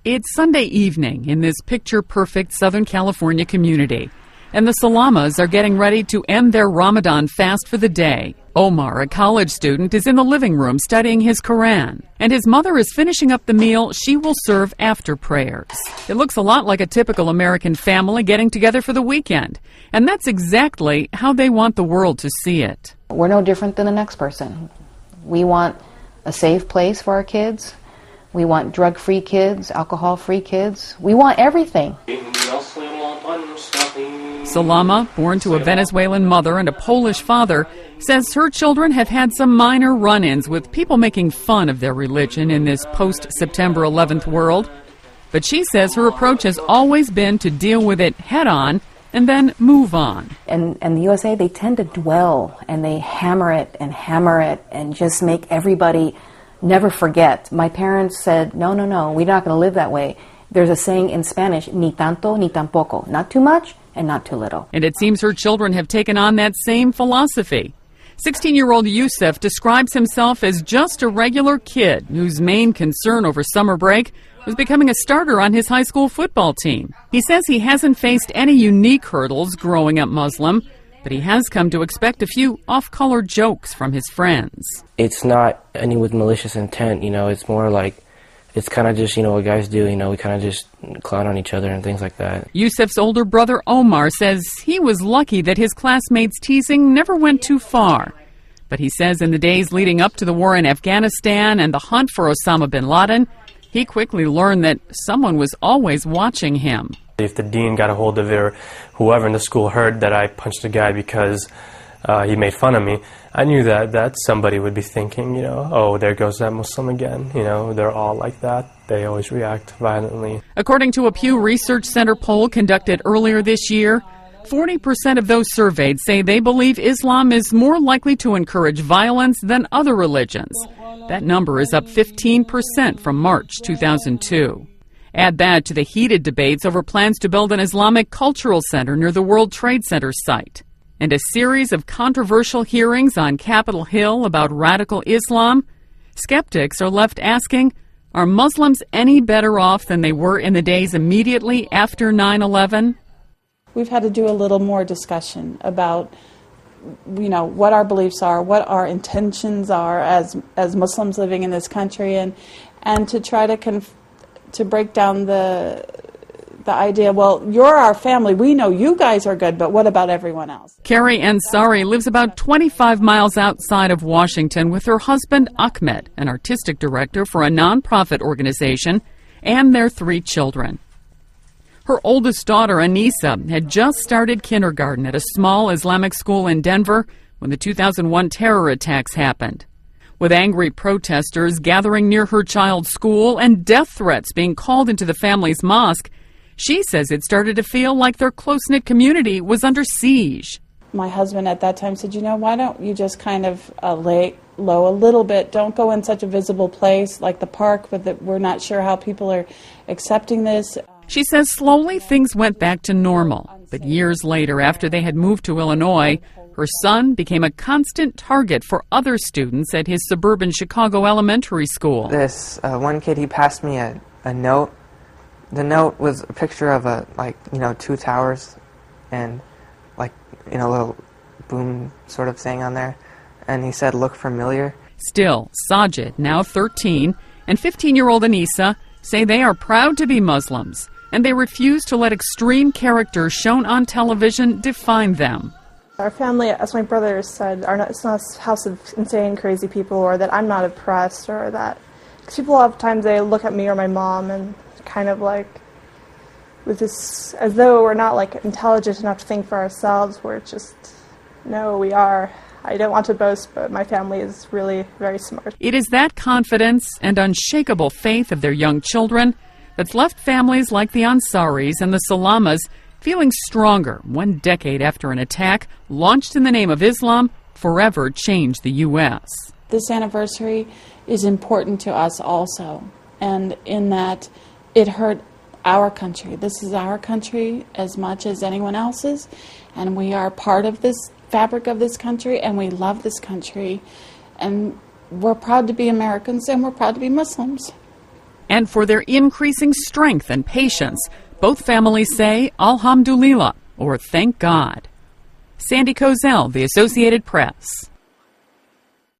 It's Sunday evening in this picture-perfect Southern California community, and the Salamas are getting ready to end their Ramadan fast for the day. Omar, a college student, is in the living room studying his Quran, and his mother is finishing up the meal she will serve after prayers. It looks a lot like a typical American family getting together for the weekend, and that's exactly how they want the world to see it. We're no different than the next person. We want a safe place for our kids. We want drug-free kids, alcohol-free kids. We want everything. Salama, born to a Venezuelan mother and a Polish father, says her children have had some minor run-ins with people making fun of their religion in this post-September 11th world. But she says her approach has always been to deal with it head-on and then move on. And the USA, they tend to dwell, and they hammer it and just make everybody never forget. My parents said, no, we're not going to live that way. There's a saying in Spanish, ni tanto ni tampoco, not too much and not too little. And it seems her children have taken on that same philosophy. 16-year-old YOUSUF describes himself as just a regular kid whose main concern over summer break was becoming a starter on his high school football team. He says he hasn't faced any unique hurdles growing up Muslim, but he has come to expect a few off-color jokes from his friends. It's not any with malicious intent, it's more like, it's kind of just, what guys do, we kind of just clown on each other and things like that. YOUSUF's older brother Omar says he was lucky that his classmates' teasing never went too far. But he says in the days leading up to the war in Afghanistan and the hunt for Osama bin Laden, he quickly learned that someone was always watching him. If the dean got a hold of it or whoever in the school heard that I punched a guy because he made fun of me, I knew that somebody would be thinking, oh, there goes that Muslim again. They're all like that. They always react violently. According to a Pew Research Center poll conducted earlier this year, 40% of those surveyed say they believe Islam is more likely to encourage violence than other religions. That number is up 15% from March 2002. Add that to the heated debates over plans to build an Islamic cultural center near the World Trade Center site, and a series of controversial hearings on Capitol Hill about radical Islam. Skeptics are left asking, are Muslims any better off than they were in the days immediately after 9/11? We've had to do a little more discussion about, what our beliefs are, what our intentions are as Muslims living in this country, and to try to break down the idea, well, you're our family, we know you guys are good, but what about everyone else? KARI Ansari lives about 25 miles outside of Washington with her husband Ahmed, an artistic director for a nonprofit organization, and their 3 children. Her oldest daughter, ANEESA, had just started kindergarten at a small Islamic school in Denver when the 2001 terror attacks happened. With angry protesters gathering near her child's school and death threats being called into the family's mosque, she says it started to feel like their close-knit community was under siege. My husband at that time said, why don't you just kind of lay low a little bit? Don't go in such a visible place like the park, but we're not sure how people are accepting this. She says slowly things went back to normal, but years later, after they had moved to Illinois, her son became a constant target for other students at his suburban Chicago elementary school. This one kid, he passed me a note. The note was a picture of 2 towers and a little boom sort of thing on there. And he said, "Look familiar." Still, SAJID, now 13, and 15-year-old ANEESA say they are proud to be Muslims, and they refuse to let extreme characters shown on television define them. Our family, as my brother said, it's not a house of insane, crazy people, or that I'm not oppressed, or that... Because people a lot of times, they look at me or my mom and kind of with this, as though we're not intelligent enough to think for ourselves. We're just, no, we are. I don't want to boast, but my family is really very smart. It is that confidence and unshakable faith of their young children that's left families like the Ansaris and the Salamas feeling stronger 1 decade after an attack launched in the name of Islam forever changed the U.S. This anniversary is important to us also, and in that it hurt our country. This is our country as much as anyone else's, and we are part of this fabric of this country, and we love this country, and we're proud to be Americans, and we're proud to be Muslims. and for their increasing strength and patience. Both families say Alhamdulillah, or thank God. Sandy Kozel, The Associated Press.